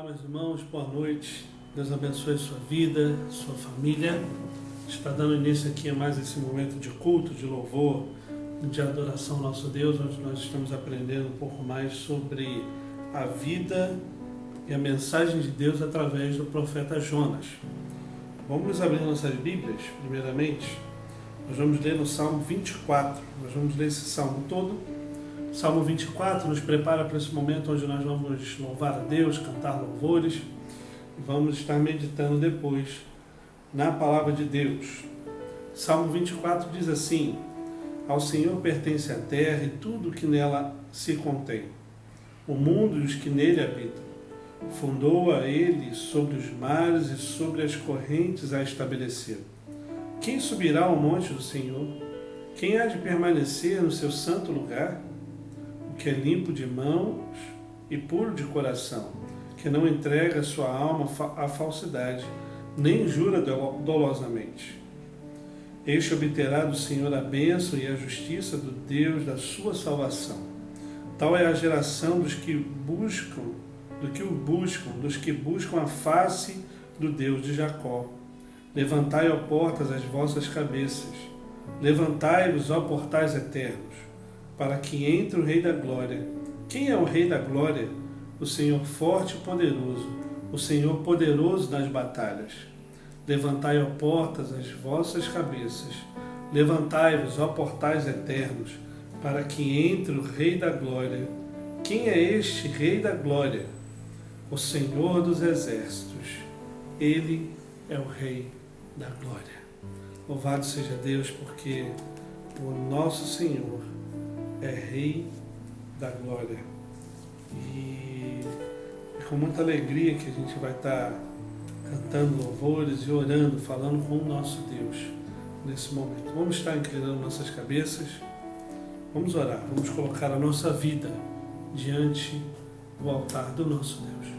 Olá, meus irmãos, boa noite. Deus abençoe a sua vida, sua família. Está dando início aqui a mais esse momento de culto, de louvor, de adoração ao nosso Deus, onde nós estamos aprendendo um pouco mais sobre a vida e a mensagem de Deus através do profeta Jonas. Vamos abrir nossas Bíblias, primeiramente. Nós vamos ler no Salmo 24. Nós vamos ler esse salmo todo. Salmo 24 nos prepara para esse momento onde nós vamos louvar a Deus, cantar louvores e vamos estar meditando depois na palavra de Deus. Salmo 24 diz assim: Ao Senhor pertence a terra e tudo que nela se contém, o mundo e os que nele habitam. Fundou-a ele sobre os mares e sobre as correntes a estabeleceu. Quem subirá ao monte do Senhor? Quem há de permanecer no seu santo lugar? O que é limpo de mãos e puro de coração, que não entrega sua alma à falsidade, nem jura dolosamente. Este obterá do Senhor a bênção e a justiça do Deus da sua salvação. Tal é a geração dos que buscam a face do Deus de Jacó. Levantai, ó portas, as vossas cabeças. Levantai-vos, ó portais eternos, para que entre o Rei da Glória. Quem é o Rei da Glória? O Senhor forte e poderoso, o Senhor poderoso nas batalhas. Levantai, ó portas, as vossas cabeças. Levantai-vos, ó portais eternos, para que entre o Rei da Glória. Quem é este Rei da Glória? O Senhor dos Exércitos. Ele é o Rei da Glória. Louvado seja Deus, porque o nosso Senhor é Rei da Glória. E é com muita alegria que a gente vai estar cantando louvores e orando, falando com o nosso Deus nesse momento. Vamos estar inclinando nossas cabeças, vamos orar, vamos colocar a nossa vida diante do altar do nosso Deus.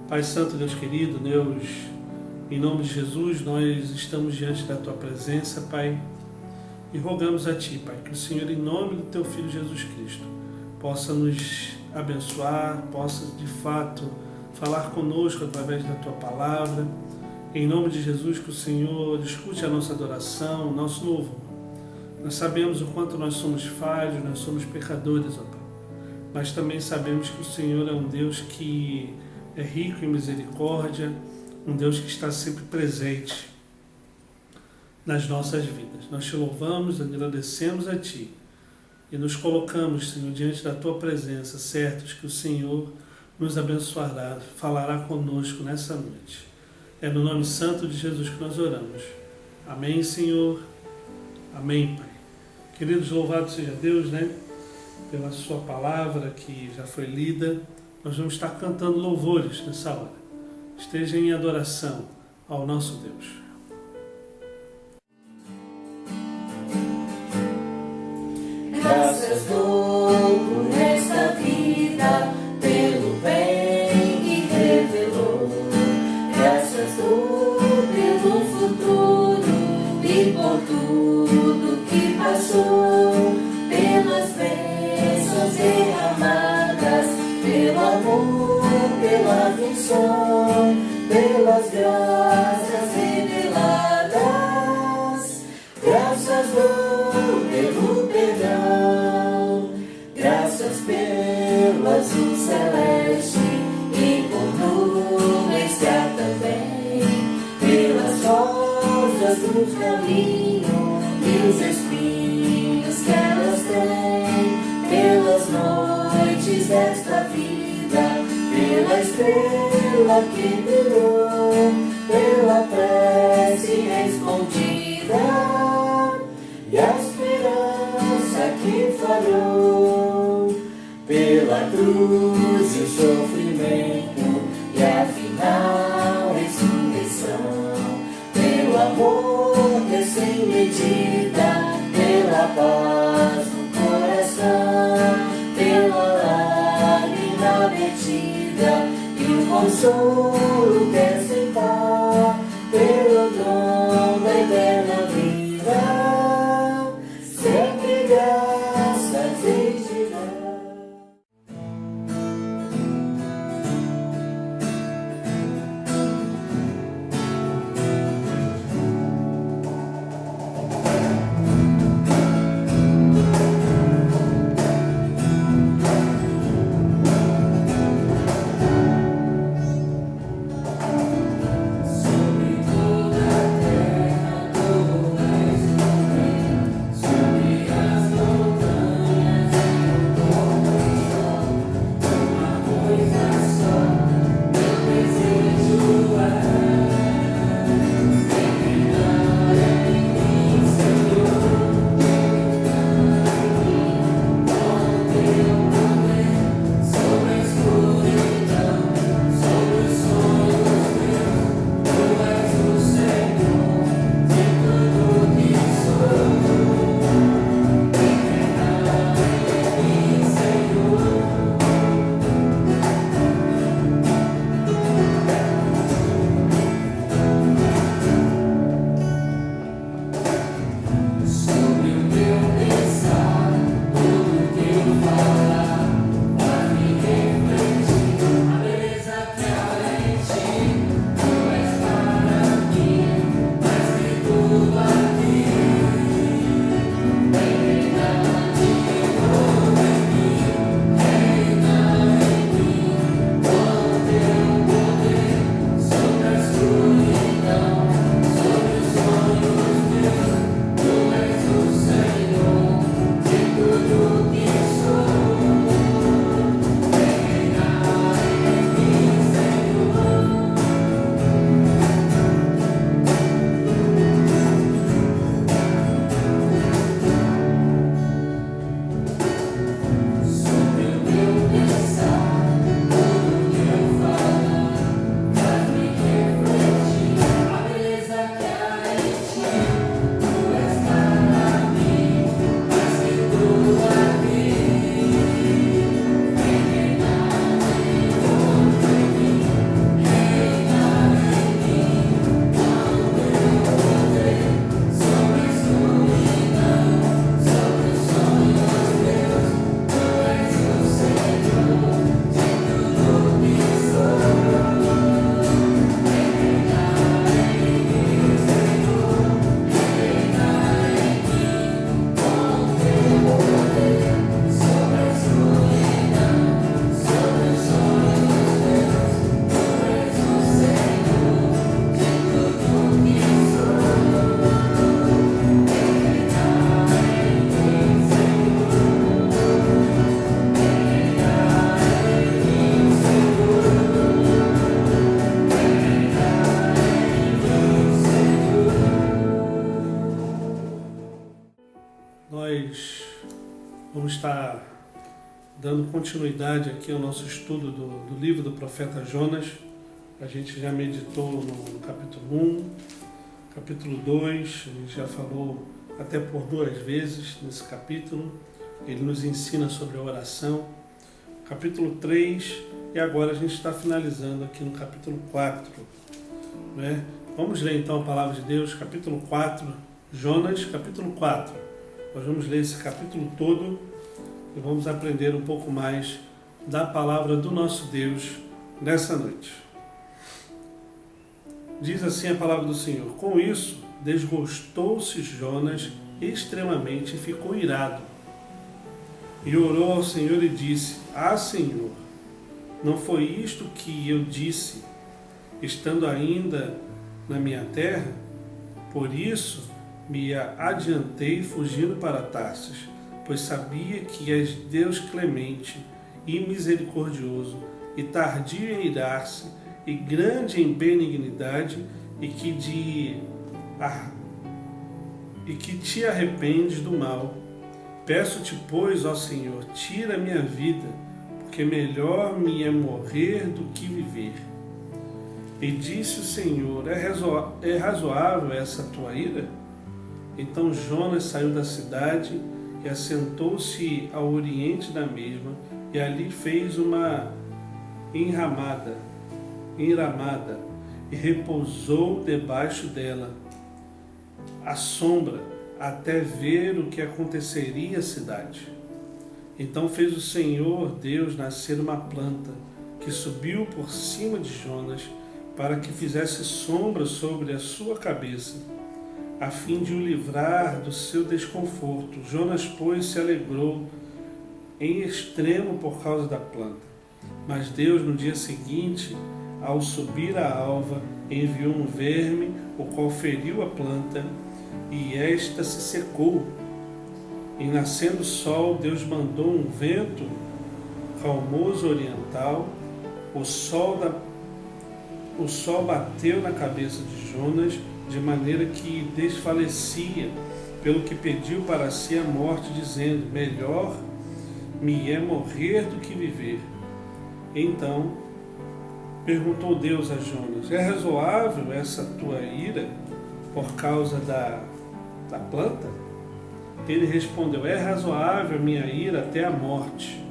Pai Santo, Deus querido, Deus, em nome de Jesus, nós estamos diante da Tua presença, Pai, e rogamos a Ti, Pai, que o Senhor, em nome do Teu Filho Jesus Cristo, possa nos abençoar, possa de fato falar conosco através da Tua palavra. Em nome de Jesus, que o Senhor escute a nossa adoração, o nosso louvor. Nós sabemos o quanto nós somos falhos, nós somos pecadores, ó Pai, mas também sabemos que o Senhor é um Deus que é rico em misericórdia, um Deus que está sempre presente nas nossas vidas. Nós Te louvamos, agradecemos a Ti e nos colocamos, Senhor, diante da Tua presença, certos que o Senhor nos abençoará, falará conosco nessa noite. É no nome santo de Jesus que nós oramos. Amém, Senhor. Amém, Pai. Queridos, louvado seja Deus, pela Sua palavra que já foi lida. Nós vamos estar cantando louvores nessa hora. Esteja em adoração ao nosso Deus. Graças dou por esta vida, pelo bem que revelou. Graças dou pelo futuro e por tudo que passou. Pelas bênçãos derramadas, pelo amor, pela aflição, pelas graças reveladas. Graças dou pelo perdão, graças pelo azul celeste e por nuvens que há também, pelas rosas do caminho e os espinhos que elas têm, pelas noites desta vida, pela estrela que brilhou, pela prece respondida e a esperança que falhou, pela cruz e o sofrimento e a final ressurreição, pelo amor que é sem medida, pela paz no coração, pela lágrima vertida e o consolo que é sem par, pelo dom da eterna vida, sempre graças hei de dar. está dando continuidade aqui ao nosso estudo do livro do profeta Jonas. A gente já meditou no capítulo 1, capítulo 2, a gente já falou até por 2 vezes nesse capítulo. Ele nos ensina sobre a oração. Capítulo 3, e agora a gente está finalizando aqui no capítulo 4. Né? Vamos ler então a palavra de Deus, capítulo 4, Jonas, capítulo 4. Nós vamos ler esse capítulo todo e vamos aprender um pouco mais da palavra do nosso Deus nessa noite. Diz assim a palavra do Senhor: com isso, desgostou-se Jonas extremamente e ficou irado. E orou ao Senhor e disse: ah, Senhor, não foi isto que eu disse, estando ainda na minha terra? Por isso me adiantei fugindo para Tarsis, pois sabia que és Deus clemente e misericordioso, e tardio em irar-se, e grande em benignidade, e que te arrependes do mal. Peço-te, pois, ó Senhor, tira a minha vida, porque melhor me é morrer do que viver. E disse o Senhor: é razoável essa tua ira? Então Jonas saiu da cidade e assentou-se ao oriente da mesma, e ali fez uma enramada, e repousou debaixo dela, à sombra, até ver o que aconteceria à cidade. Então fez o Senhor Deus nascer uma planta, que subiu por cima de Jonas, para que fizesse sombra sobre a sua cabeça, a fim de o livrar do seu desconforto. Jonas, pois, se alegrou em extremo por causa da planta. Mas Deus, no dia seguinte, ao subir a alva, enviou um verme, o qual feriu a planta, e esta se secou. E nascendo o sol, Deus mandou um vento calmoso oriental. O sol bateu na cabeça de Jonas, de maneira que desfalecia, pelo que pediu para si a morte, dizendo: melhor me é morrer do que viver. Então perguntou Deus a Jonas: é razoável essa tua ira por causa da planta? Ele respondeu: é razoável minha ira até a morte.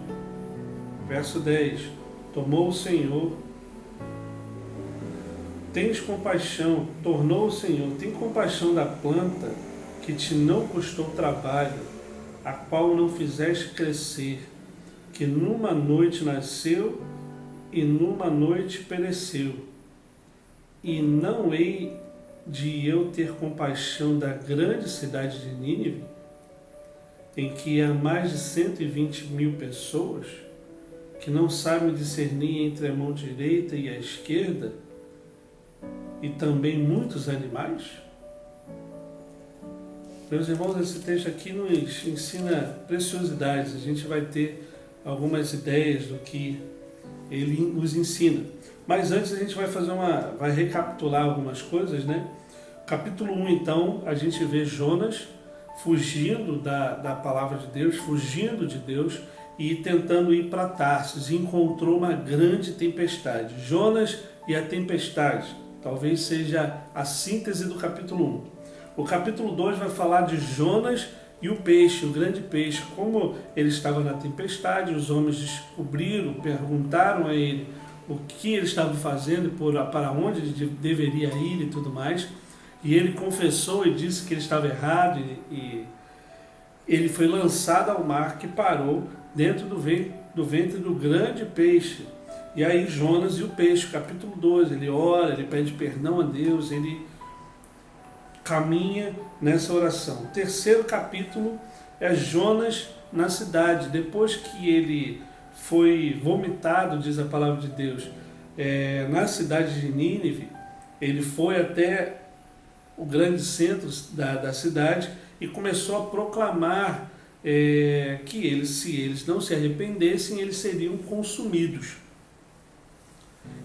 Verso 10: tornou o Senhor, tem compaixão da planta que te não custou trabalho, a qual não fizeste crescer, que numa noite nasceu e numa noite pereceu. E não hei de eu ter compaixão da grande cidade de Nínive, em que há mais de 120.000 pessoas, que não sabem discernir entre a mão direita e a esquerda, e também muitos animais? Meus irmãos, esse texto aqui nos ensina preciosidades. A gente vai ter algumas ideias do que ele nos ensina. Mas antes a gente vai recapitular algumas coisas, né? Capítulo 1, então, a gente vê Jonas fugindo da palavra de Deus, fugindo de Deus e tentando ir para Tarsis, e encontrou uma grande tempestade. Jonas e a tempestade talvez seja a síntese do capítulo 1. O capítulo 2 vai falar de Jonas e o peixe, o grande peixe. Como ele estava na tempestade, os homens descobriram, perguntaram a ele o que ele estava fazendo, para onde ele deveria ir e tudo mais. E ele confessou e disse que ele estava errado, e ele foi lançado ao mar, que parou dentro do ventre do grande peixe. E aí Jonas e o peixe, capítulo 2, ele ora, ele pede perdão a Deus, ele caminha nessa oração. O terceiro capítulo é Jonas na cidade. Depois que ele foi vomitado, diz a palavra de Deus, na cidade de Nínive, ele foi até o grande centro da cidade e começou a proclamar que se eles não se arrependessem, eles seriam consumidos.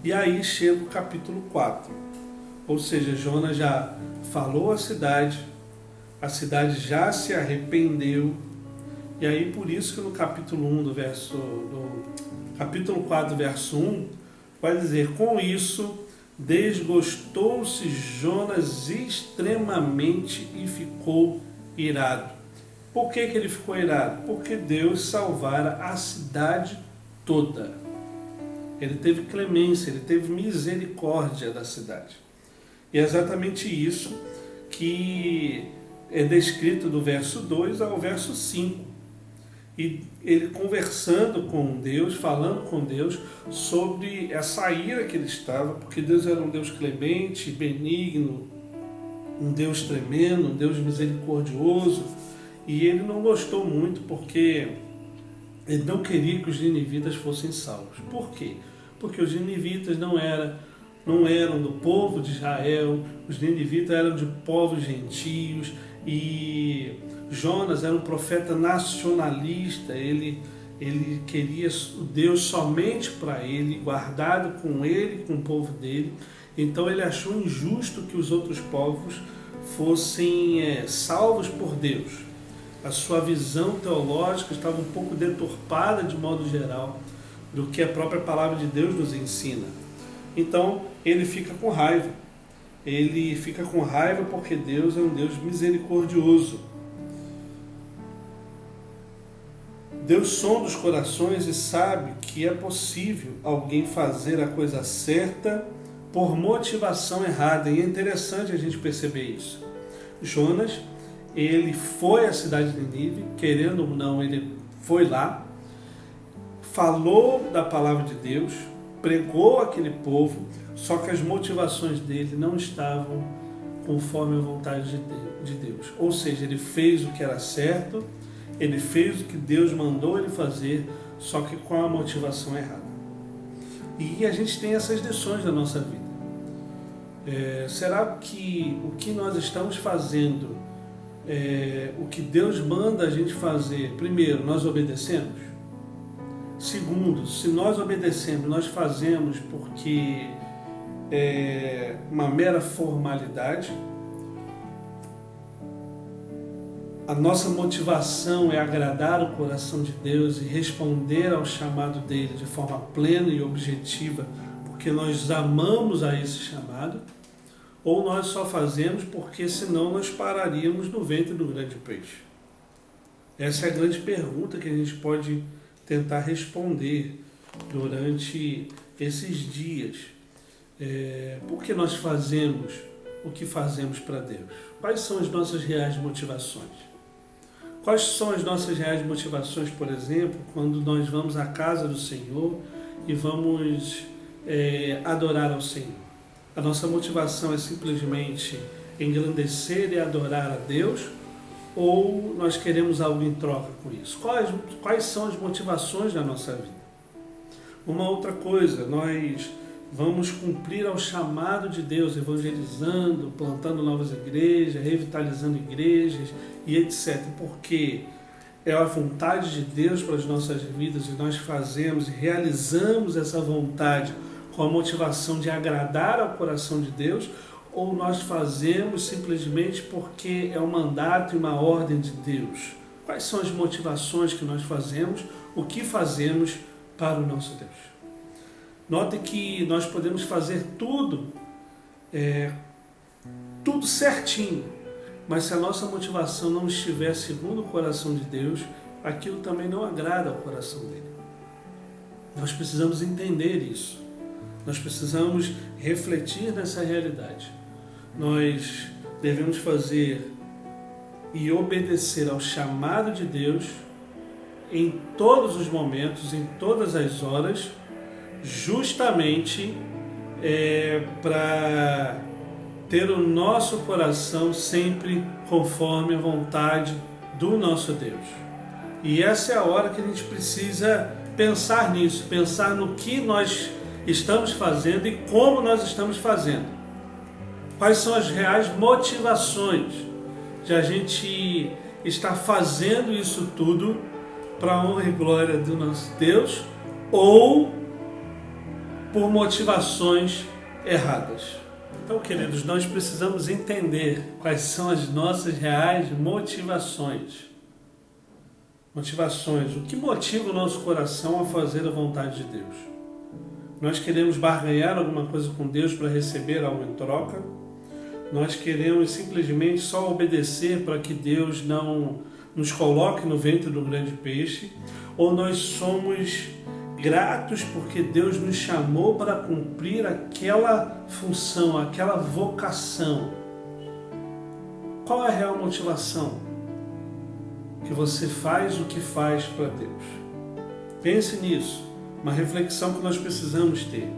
E aí chega o capítulo 4, ou seja, Jonas já falou à cidade, a cidade já se arrependeu, E aí por isso que no capítulo 4, verso 1, vai dizer: com isso desgostou-se Jonas extremamente e ficou irado. Por que ele ficou irado? Porque Deus salvara a cidade toda. Ele teve clemência, ele teve misericórdia da cidade. E é exatamente isso que é descrito do verso 2 ao verso 5. E ele conversando com Deus, falando com Deus sobre essa ira que ele estava, porque Deus era um Deus clemente, benigno, um Deus tremendo, um Deus misericordioso. E ele não gostou muito porque ele não queria que os ninivitas fossem salvos. Por quê? Porque os ninivitas não eram do povo de Israel, os ninivitas eram de povos gentios, e Jonas era um profeta nacionalista, ele queria o Deus somente para ele, guardado com ele, com o povo dele. Então ele achou injusto que os outros povos fossem salvos por Deus. A sua visão teológica estava um pouco deturpada de modo geral do que a própria palavra de Deus nos ensina. Então ele fica com raiva. Ele fica com raiva porque Deus é um Deus misericordioso. Deus sonda os corações e sabe que é possível alguém fazer a coisa certa por motivação errada. E é interessante a gente perceber isso. Jonas, ele foi à cidade de Nínive, querendo ou não, ele foi lá, falou da palavra de Deus, pregou aquele povo, só que as motivações dele não estavam conforme a vontade de Deus. Ou seja, ele fez o que era certo, ele fez o que Deus mandou ele fazer, só que com a motivação errada. E a gente tem essas lições na nossa vida. Será que o que nós estamos fazendo, o que Deus manda a gente fazer, primeiro, nós obedecemos? Segundo, se nós obedecemos, nós fazemos porque é uma mera formalidade? A nossa motivação é agradar o coração de Deus e responder ao chamado dele de forma plena e objetiva, porque nós amamos a esse chamado? Ou nós só fazemos porque senão nós pararíamos no ventre do grande peixe? Essa é a grande pergunta que a gente pode tentar responder durante esses dias. Por que nós fazemos o que fazemos para Deus? Quais são as nossas reais motivações? Quais são as nossas reais motivações, por exemplo, quando nós vamos à casa do Senhor e vamos adorar ao Senhor? A nossa motivação é simplesmente engrandecer e adorar a Deus, ou nós queremos algo em troca com isso? Quais são as motivações da nossa vida? Uma outra coisa, nós vamos cumprir ao chamado de Deus, evangelizando, plantando novas igrejas, revitalizando igrejas e etc. Porque é a vontade de Deus para as nossas vidas e nós fazemos e realizamos essa vontade com a motivação de agradar ao coração de Deus, ou nós fazemos simplesmente porque é um mandato e uma ordem de Deus? Quais são as motivações que nós fazemos, o que fazemos para o nosso Deus? Note que nós podemos fazer tudo certinho, mas se a nossa motivação não estiver segundo o coração de Deus, aquilo também não agrada ao coração dele. Nós precisamos entender isso. Nós precisamos refletir nessa realidade. Nós devemos fazer e obedecer ao chamado de Deus em todos os momentos, em todas as horas, justamente para ter o nosso coração sempre conforme a vontade do nosso Deus. E essa é a hora que a gente precisa pensar nisso, pensar no que nós estamos fazendo e como nós estamos fazendo. Quais são as reais motivações de a gente estar fazendo isso tudo para a honra e glória do nosso Deus, ou por motivações erradas? Então, queridos, nós precisamos entender quais são as nossas reais motivações. Motivações. O que motiva o nosso coração a fazer a vontade de Deus? Nós queremos barganhar alguma coisa com Deus para receber algo em troca? Nós queremos simplesmente só obedecer para que Deus não nos coloque no ventre do grande peixe? Ou nós somos gratos porque Deus nos chamou para cumprir aquela função, aquela vocação? Qual é a real motivação que você faz o que faz para Deus? Pense nisso, uma reflexão que nós precisamos ter.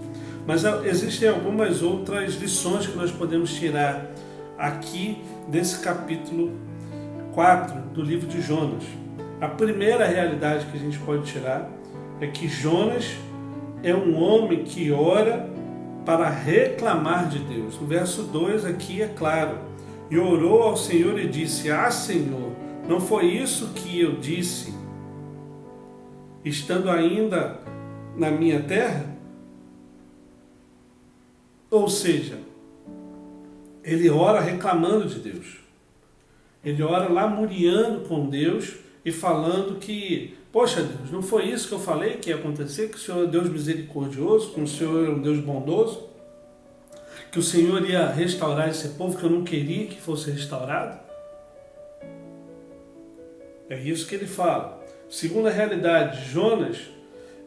Mas existem algumas outras lições que nós podemos tirar aqui desse capítulo 4 do livro de Jonas. A primeira realidade que a gente pode tirar é que Jonas é um homem que ora para reclamar de Deus. O verso 2 aqui é claro. E orou ao Senhor e disse: Ah, Senhor, não foi isso que eu disse, estando ainda na minha terra? Ou seja, ele ora reclamando de Deus. Ele ora lamuriando com Deus e falando que, poxa Deus, não foi isso que eu falei que ia acontecer, que o Senhor é um Deus misericordioso, que o Senhor é um Deus bondoso, que o Senhor ia restaurar esse povo que eu não queria que fosse restaurado? É isso que ele fala. Segunda realidade, Jonas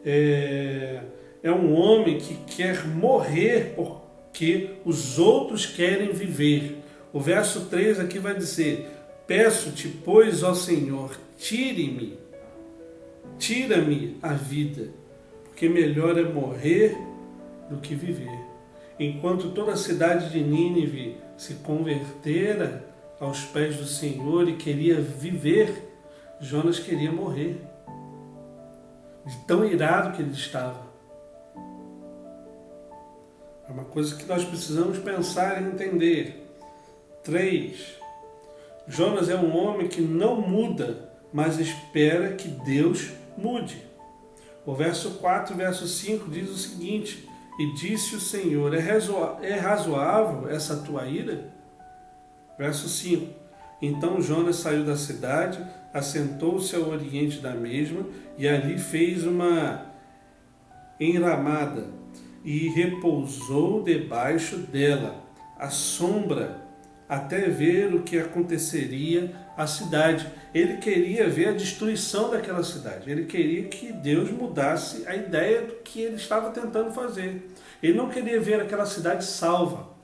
é um homem que quer morrer porque os outros querem viver. O verso 3 aqui vai dizer: peço-te, pois, ó Senhor, tira-me a vida, porque melhor é morrer do que viver. Enquanto toda a cidade de Nínive se convertera aos pés do Senhor e queria viver, Jonas queria morrer, de tão irado que ele estava. É uma coisa que nós precisamos pensar e entender. 3. Jonas é um homem que não muda, mas espera que Deus mude. O verso 4 e verso 5 diz o seguinte: e disse o Senhor, é razoável essa tua ira? Verso 5. Então Jonas saiu da cidade, assentou-se ao oriente da mesma, e ali fez uma enramada, e repousou debaixo dela, à sombra, até ver o que aconteceria à cidade. Ele queria ver a destruição daquela cidade. Ele queria que Deus mudasse a ideia do que ele estava tentando fazer. Ele não queria ver aquela cidade salva,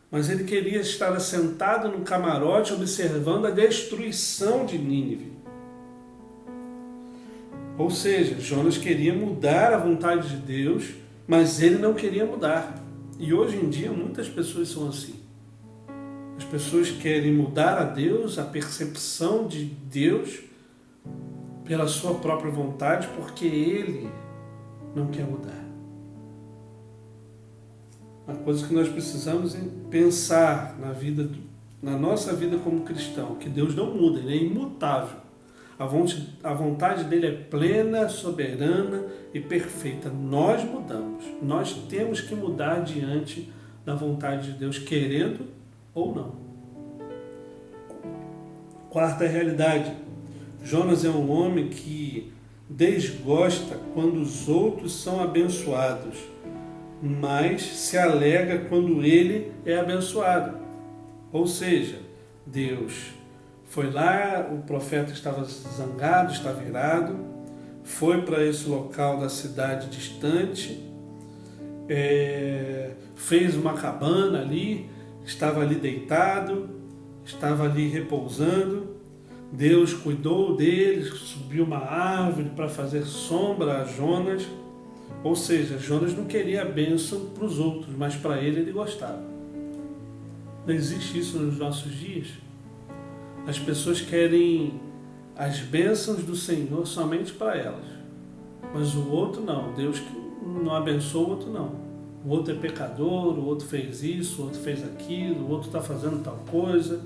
mas ele queria estar assentado no camarote observando a destruição de Nínive. Ou seja, Jonas queria mudar a vontade de Deus, mas ele não queria mudar. E hoje em dia muitas pessoas são assim. As pessoas querem mudar a Deus, a percepção de Deus, pela sua própria vontade, porque ele não quer mudar. Uma coisa que nós precisamos é pensar na nossa vida como cristão, que Deus não muda, ele é imutável. A vontade dele é plena, soberana e perfeita. Nós mudamos. Nós temos que mudar diante da vontade de Deus, querendo ou não. Quarta realidade. Jonas é um homem que desgosta quando os outros são abençoados, mas se alegra quando ele é abençoado. Ou seja, Deus foi lá, o profeta estava zangado, estava irado, foi para esse local da cidade distante, fez uma cabana ali, estava ali deitado, estava ali repousando. Deus cuidou dele, subiu uma árvore para fazer sombra a Jonas. Ou seja, Jonas não queria a bênção para os outros, mas para ele gostava. Não existe isso nos nossos dias? As pessoas querem as bênçãos do Senhor somente para elas, mas o outro não. Deus não abençoa o outro não. O outro é pecador, o outro fez isso, o outro fez aquilo, o outro está fazendo tal coisa.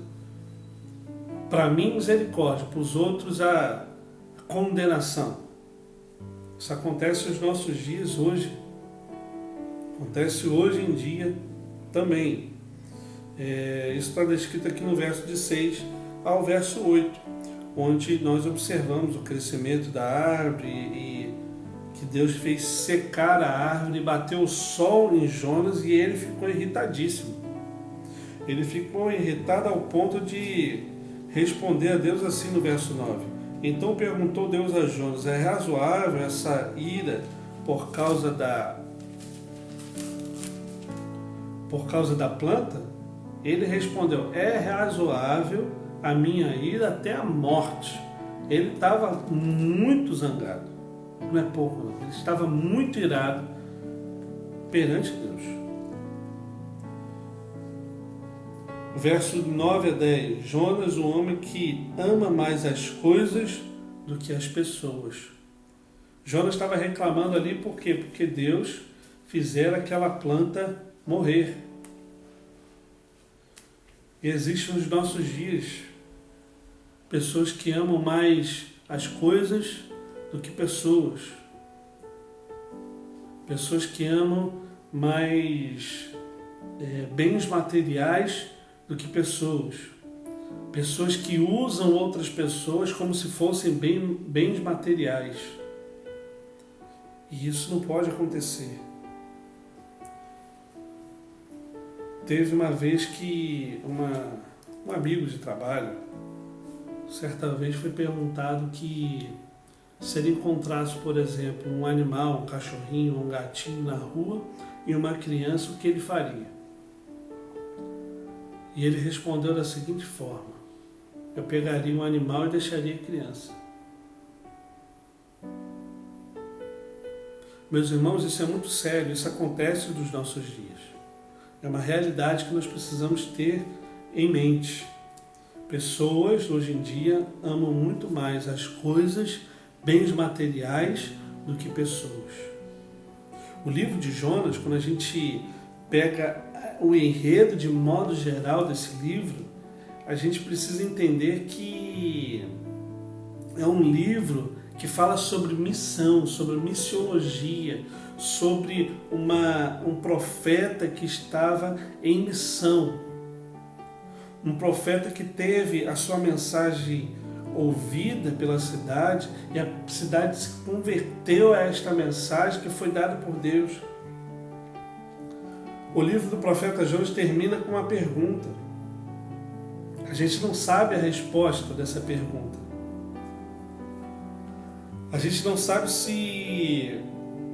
Para mim, misericórdia, para os outros, a condenação. Isso acontece nos nossos dias hoje. Acontece hoje em dia também. Isso está descrito aqui no verso de 6 ao verso 8. onde nós observamos o crescimento da árvore e que Deus fez secar a árvore e bateu o sol em Jonas e ele ficou irritadíssimo. Ele ficou irritado ao ponto de responder a Deus assim no verso 9. Então perguntou Deus a Jonas: é razoável essa ira por causa da planta? Ele respondeu: é razoável a minha ira até a morte. Ele estava muito zangado, não é pouco não, ele estava muito irado perante Deus. Verso 9 a 10, Jonas, o homem que ama mais as coisas do que as pessoas. Jonas estava reclamando ali por quê? Porque Deus fizera aquela planta morrer. E existe nos nossos dias pessoas que amam mais as coisas do que pessoas. Pessoas que amam mais bens materiais do que pessoas. Pessoas que usam outras pessoas como se fossem bens materiais. E isso não pode acontecer. Teve uma vez que um amigo de trabalho, certa vez foi perguntado que se ele encontrasse, por exemplo, um animal, um cachorrinho, um gatinho na rua e uma criança, o que ele faria? E ele respondeu da seguinte forma: eu pegaria um animal e deixaria a criança. Meus irmãos, isso é muito sério, isso acontece nos nossos dias. É uma realidade que nós precisamos ter em mente. Pessoas, hoje em dia, amam muito mais as coisas, bens materiais, do que pessoas. O livro de Jonas, quando a gente pega o enredo de modo geral desse livro, a gente precisa entender que é um livro que fala sobre missão, sobre missiologia, sobre um profeta que estava em missão. Um profeta que teve a sua mensagem ouvida pela cidade e a cidade se converteu a esta mensagem que foi dada por Deus. O livro do profeta Jonas termina com uma pergunta. A gente não sabe a resposta dessa pergunta. A gente não sabe se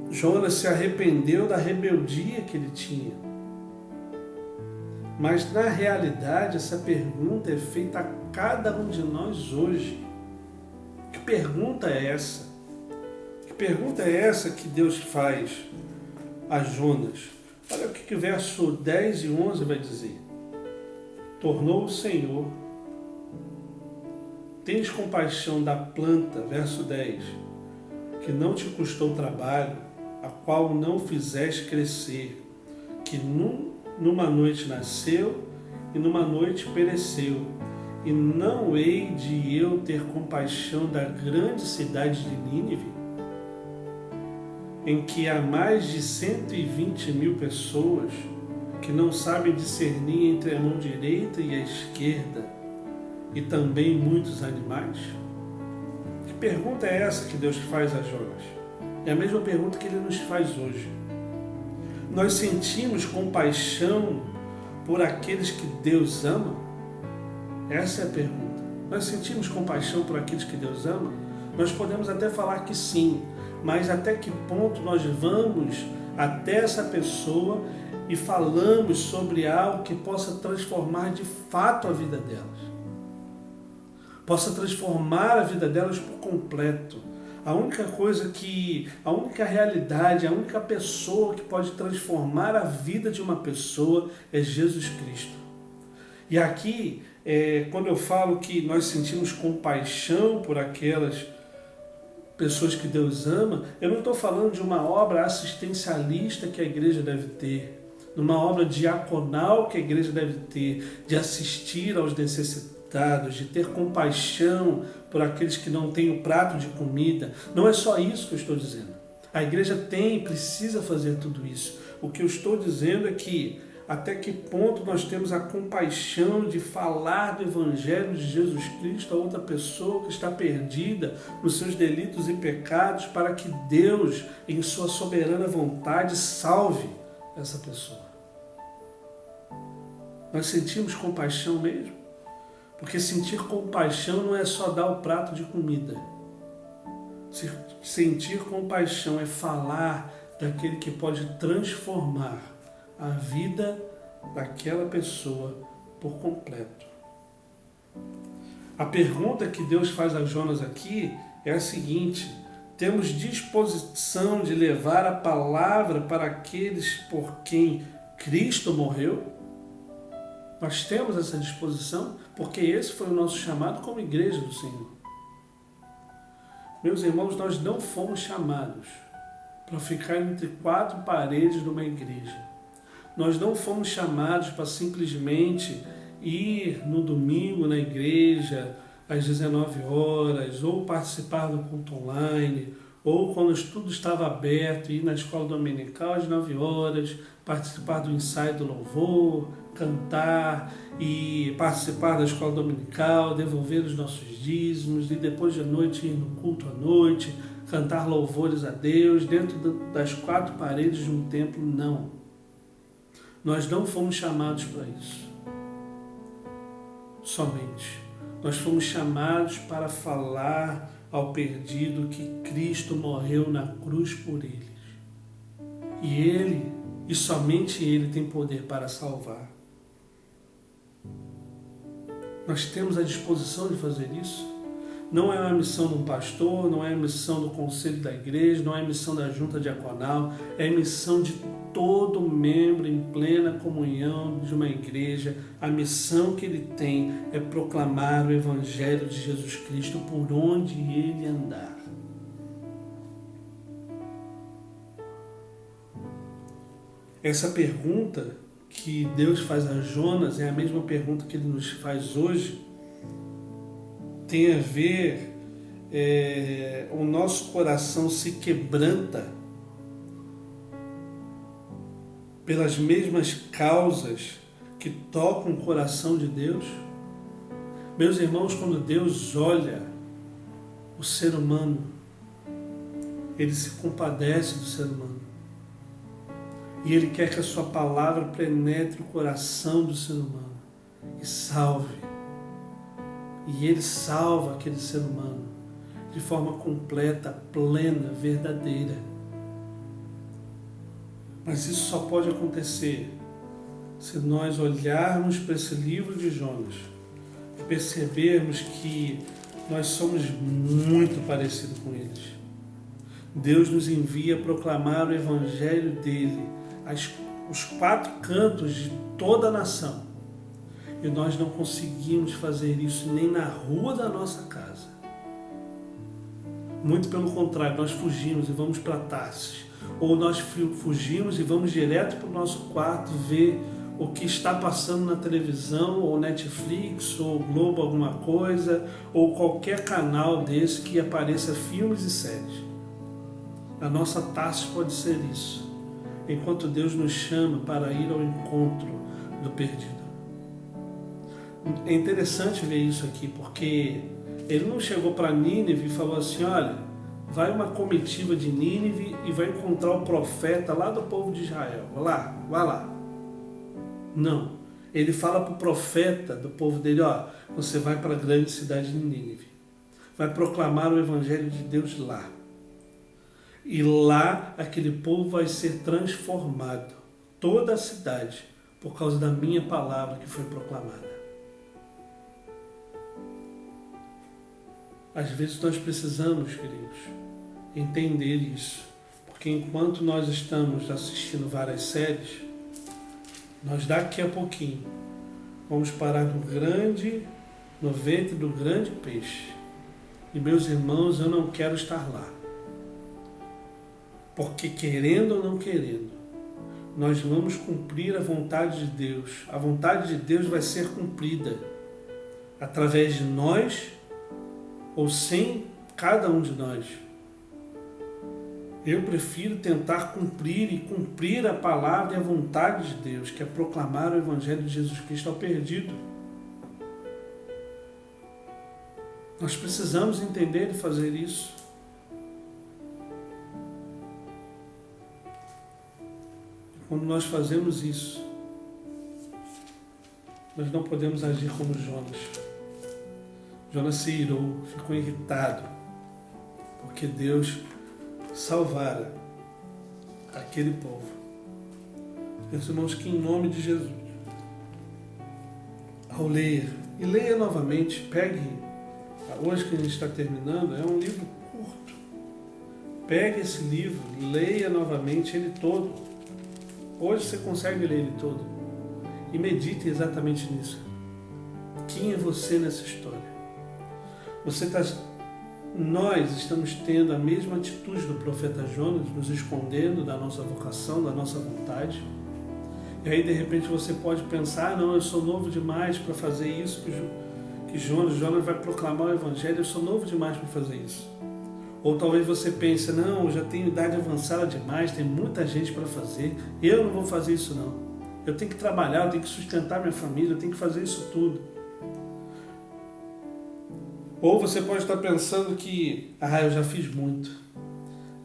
Jonas se arrependeu da rebeldia que ele tinha. Mas, na realidade, essa pergunta é feita a cada um de nós hoje. Que pergunta é essa? Que pergunta é essa que Deus faz a Jonas? Olha o que o verso 10 e 11 vai dizer. Tornou o Senhor, tens compaixão da planta, verso 10, que não te custou trabalho, a qual não fizeste crescer, que numa noite nasceu e numa noite pereceu. E não hei de eu ter compaixão da grande cidade de Nínive, em que há mais de 120.000 pessoas que não sabem discernir entre a mão direita e a esquerda, e também muitos animais? Que pergunta é essa que Deus faz a Jonas? É a mesma pergunta que Ele nos faz hoje. Nós sentimos compaixão por aqueles que Deus ama? Essa é a pergunta. Nós sentimos compaixão por aqueles que Deus ama? Nós podemos até falar que sim, mas até que ponto nós vamos até essa pessoa e falamos sobre algo que possa transformar de fato a vida delas? Possa transformar a vida delas por completo. A única realidade, a única pessoa que pode transformar a vida de uma pessoa é Jesus Cristo. E aqui, quando eu falo que nós sentimos compaixão por aquelas pessoas que Deus ama, eu não estou falando de uma obra assistencialista que a igreja deve ter, numa obra diaconal que a igreja deve ter, de assistir aos necessitados, de ter compaixão por aqueles que não têm o prato de comida. Não é só isso que eu estou dizendo. A igreja tem e precisa fazer tudo isso. O que eu estou dizendo é que até que ponto nós temos a compaixão de falar do Evangelho de Jesus Cristo a outra pessoa que está perdida nos seus delitos e pecados, para que Deus, em sua soberana vontade, salve essa pessoa. Nós sentimos compaixão mesmo? Porque sentir compaixão não é só dar o prato de comida. Sentir compaixão é falar daquele que pode transformar a vida daquela pessoa por completo. A pergunta que Deus faz a Jonas aqui é a seguinte: temos disposição de levar a palavra para aqueles por quem Cristo morreu? Nós temos essa disposição, porque esse foi o nosso chamado como igreja do Senhor. Meus irmãos, nós não fomos chamados para ficar entre quatro paredes de uma igreja. Nós não fomos chamados para simplesmente ir no domingo na igreja às 19 horas, ou participar do culto online, ou quando tudo estava aberto, ir na escola dominical às 9 horas, participar do ensaio do louvor, cantar e participar da escola dominical, devolver os nossos dízimos e depois de noite ir no culto à noite, cantar louvores a Deus dentro das quatro paredes de um templo. Não. Nós não fomos chamados para isso. Somente. Nós fomos chamados para falar ao perdido que Cristo morreu na cruz por eles. E Ele, e somente Ele, tem poder para salvar. Nós temos a disposição de fazer isso? Não é uma missão de um pastor, não é a missão do conselho da igreja, não é a missão da junta diaconal, é a missão de todo membro em plena comunhão de uma igreja. A missão que ele tem é proclamar o Evangelho de Jesus Cristo por onde ele andar. Essa pergunta que Deus faz a Jonas é a mesma pergunta que Ele nos faz hoje. Tem a ver, o nosso coração se quebranta pelas mesmas causas que tocam o coração de Deus. Meus irmãos, quando Deus olha o ser humano, Ele se compadece do ser humano. E Ele quer que a sua palavra penetre o coração do ser humano e salve. E Ele salva aquele ser humano de forma completa, plena, verdadeira. Mas isso só pode acontecer se nós olharmos para esse livro de Jonas e percebermos que nós somos muito parecidos com eles. Deus nos envia a proclamar o Evangelho dele os quatro cantos de toda a nação. E nós não conseguimos fazer isso nem na rua da nossa casa. Muito pelo contrário, nós fugimos e vamos para Tarsis. Ou nós fugimos e vamos direto para o nosso quarto ver o que está passando na televisão, ou Netflix, ou Globo alguma coisa, ou qualquer canal desse que apareça filmes e séries. A nossa Tarsis pode ser isso, enquanto Deus nos chama para ir ao encontro do perdido. É interessante ver isso aqui, porque ele não chegou para Nínive e falou assim: olha, vai uma comitiva de Nínive e vai encontrar o profeta lá do povo de Israel. Vai lá. Não. Ele fala para o profeta do povo dele: ó, você vai para a grande cidade de Nínive. Vai proclamar o Evangelho de Deus lá. E lá aquele povo vai ser transformado. Toda a cidade, por causa da minha palavra que foi proclamada. Às vezes nós precisamos, queridos, entender isso. Porque enquanto nós estamos assistindo várias séries, nós daqui a pouquinho vamos parar no ventre do grande peixe. E meus irmãos, eu não quero estar lá. Porque querendo ou não querendo, nós vamos cumprir a vontade de Deus. A vontade de Deus vai ser cumprida através de nós ou sem cada um de nós. Eu prefiro tentar cumprir a palavra e a vontade de Deus, que é proclamar o Evangelho de Jesus Cristo ao perdido. Nós precisamos entender e fazer isso. Quando nós fazemos isso, nós não podemos agir como Jonas. Jonas se irou, ficou irritado, porque Deus salvara aquele povo. Meus irmãos, que em nome de Jesus, ao ler, e leia novamente, pegue, hoje que a gente está terminando, é um livro curto, pegue esse livro, leia novamente ele todo. Hoje você consegue ler ele todo e medite exatamente nisso. Quem é você nessa história? Nós estamos tendo a mesma atitude do profeta Jonas, nos escondendo da nossa vocação, da nossa vontade. E aí de repente você pode pensar, não, eu sou novo demais para fazer isso que Jonas vai proclamar o Evangelho, eu sou novo demais para fazer isso. Ou talvez você pense, não, eu já tenho idade avançada demais, tem muita gente para fazer, eu não vou fazer isso não. Eu tenho que trabalhar, eu tenho que sustentar minha família, eu tenho que fazer isso tudo. Ou você pode estar pensando que, eu já fiz muito.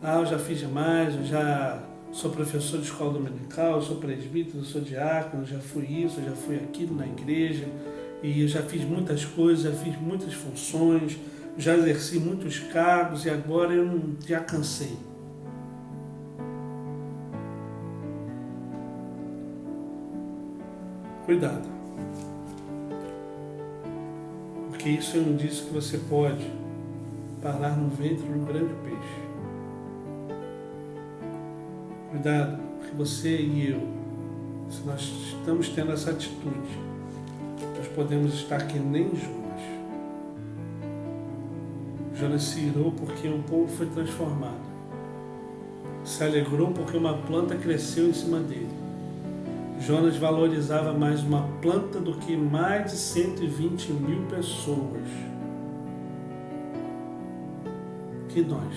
Eu já fiz demais, eu já sou professor de escola dominical, eu sou presbítero, eu sou diácono, eu já fui isso, eu já fui aquilo na igreja, e eu já fiz muitas coisas, já fiz muitas funções, já exerci muitos cargos e agora eu já cansei. Cuidado. Porque isso é um indício que você pode parar no ventre de um grande peixe. Cuidado, porque você e eu, se nós estamos tendo essa atitude, nós podemos estar que nem Jonas. Jonas se irou porque um povo foi transformado. Se alegrou porque uma planta cresceu em cima dele. Jonas valorizava mais uma planta do que mais de 120 mil pessoas. Que nós.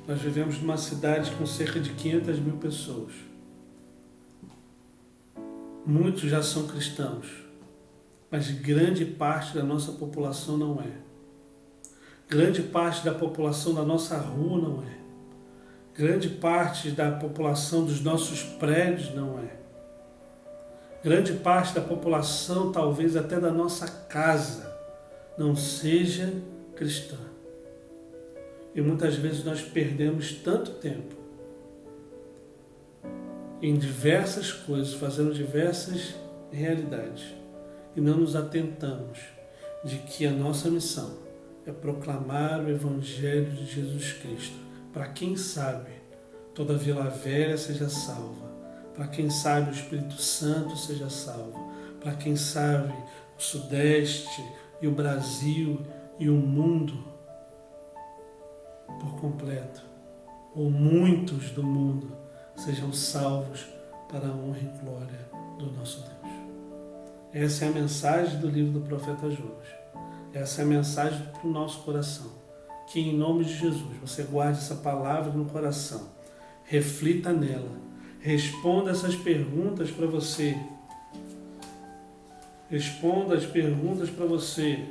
Nós vivemos numa cidade com cerca de 500 mil pessoas. Muitos já são cristãos, mas grande parte da nossa população não é. Grande parte da população da nossa rua não é. Grande parte da população dos nossos prédios não é. Grande parte da população, talvez até da nossa casa, não seja cristã. E muitas vezes nós perdemos tanto tempo em diversas coisas, fazendo diversas realidades, e não nos atentamos de que a nossa missão é proclamar o Evangelho de Jesus Cristo. Para quem sabe, toda a Vila Velha seja salva. Para quem sabe, o Espírito Santo seja salvo. Para quem sabe, o Sudeste e o Brasil e o mundo por completo, ou muitos do mundo, sejam salvos para a honra e glória do nosso Deus. Essa é a mensagem do livro do profeta Jonas. Essa é a mensagem para o nosso coração. Que em nome de Jesus você guarde essa palavra no coração, reflita nela, responda essas perguntas para você. Responda as perguntas para você.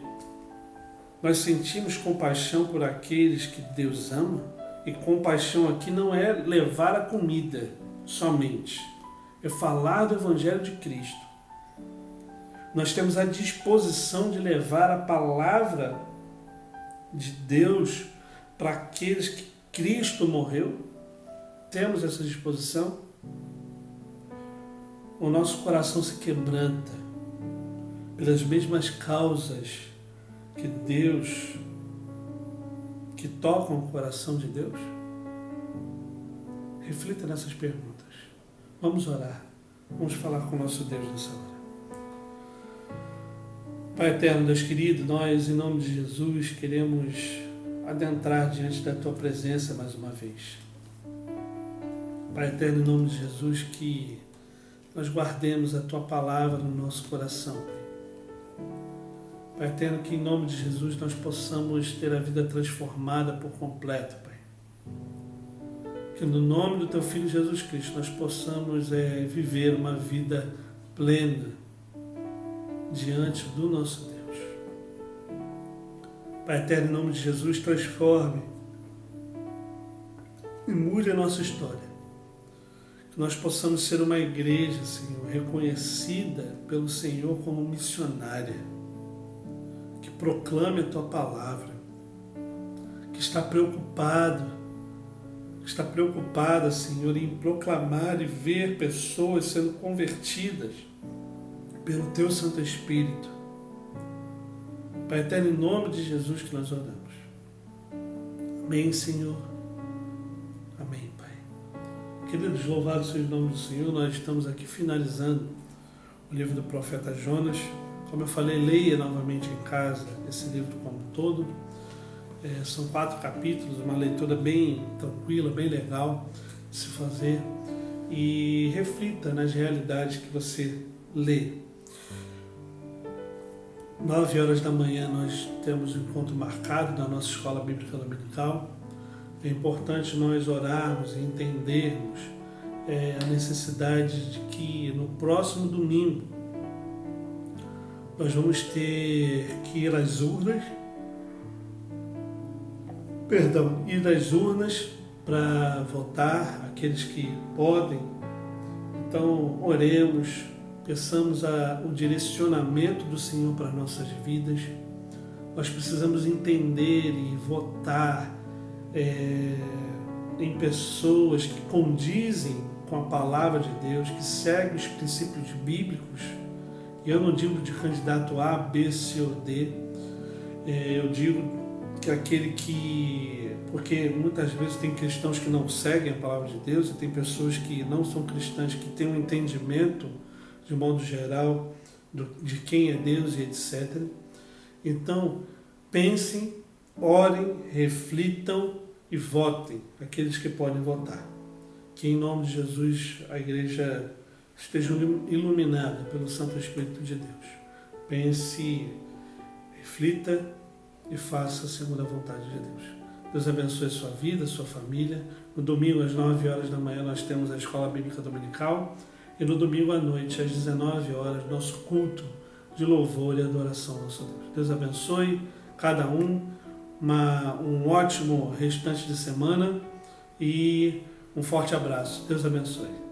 Nós sentimos compaixão por aqueles que Deus ama, e compaixão aqui não é levar a comida somente, é falar do Evangelho de Cristo. Nós temos a disposição de levar a palavra de Deus para aqueles que Cristo morreu? Temos essa disposição? O nosso coração se quebranta pelas mesmas causas que tocam o coração de Deus? Reflita nessas perguntas. Vamos orar. Vamos falar com o nosso Deus nessa hora. Pai eterno, Deus querido, nós, em nome de Jesus, queremos adentrar diante da Tua presença mais uma vez. Pai eterno, em nome de Jesus, que nós guardemos a Tua palavra no nosso coração. Pai eterno, que em nome de Jesus nós possamos ter a vida transformada por completo, Pai. Que no nome do Teu Filho Jesus Cristo nós possamos viver uma vida plena diante do nosso Deus. Pai eterno, em nome de Jesus, transforme e mude a nossa história. Que nós possamos ser uma igreja, Senhor, reconhecida pelo Senhor como missionária, que proclame a Tua palavra, que está preocupada, Senhor, em proclamar e ver pessoas sendo convertidas pelo Teu Santo Espírito. Pai eterno, em nome de Jesus que nós oramos. Amém, Senhor. Amém, Pai. Queridos, louvado seja o nome do Senhor. Nós estamos aqui finalizando o livro do profeta Jonas. Como eu falei, leia novamente em casa esse livro como um todo. São 4 capítulos, uma leitura bem tranquila, bem legal de se fazer. E reflita nas realidades que você lê. 9 horas da manhã nós temos um encontro marcado na nossa escola bíblica dominical. É importante nós orarmos e entendermos a necessidade de que no próximo domingo nós vamos ter que ir às urnas, para votar, aqueles que podem. Então oremos, peçamos o direcionamento do Senhor para as nossas vidas. Nós precisamos entender e votar em pessoas que condizem com a palavra de Deus, que seguem os princípios bíblicos. E eu não digo de candidato A, B, C ou D. Eu digo que aquele que... Porque muitas vezes tem cristãos que não seguem a palavra de Deus e tem pessoas que não são cristãs, que têm um entendimento de modo geral, de quem é Deus e etc. Então, pensem, orem, reflitam e votem, aqueles que podem votar. Que em nome de Jesus a igreja esteja iluminada pelo Santo Espírito de Deus. Pense, reflita e faça segundo a vontade de Deus. Deus abençoe a sua vida, a sua família. No domingo, às 9 horas da manhã, nós temos a Escola Bíblica Dominical. E no domingo à noite, às 19 horas, nosso culto de louvor e adoração ao nosso Deus. Deus abençoe cada um, um ótimo restante de semana e um forte abraço. Deus abençoe.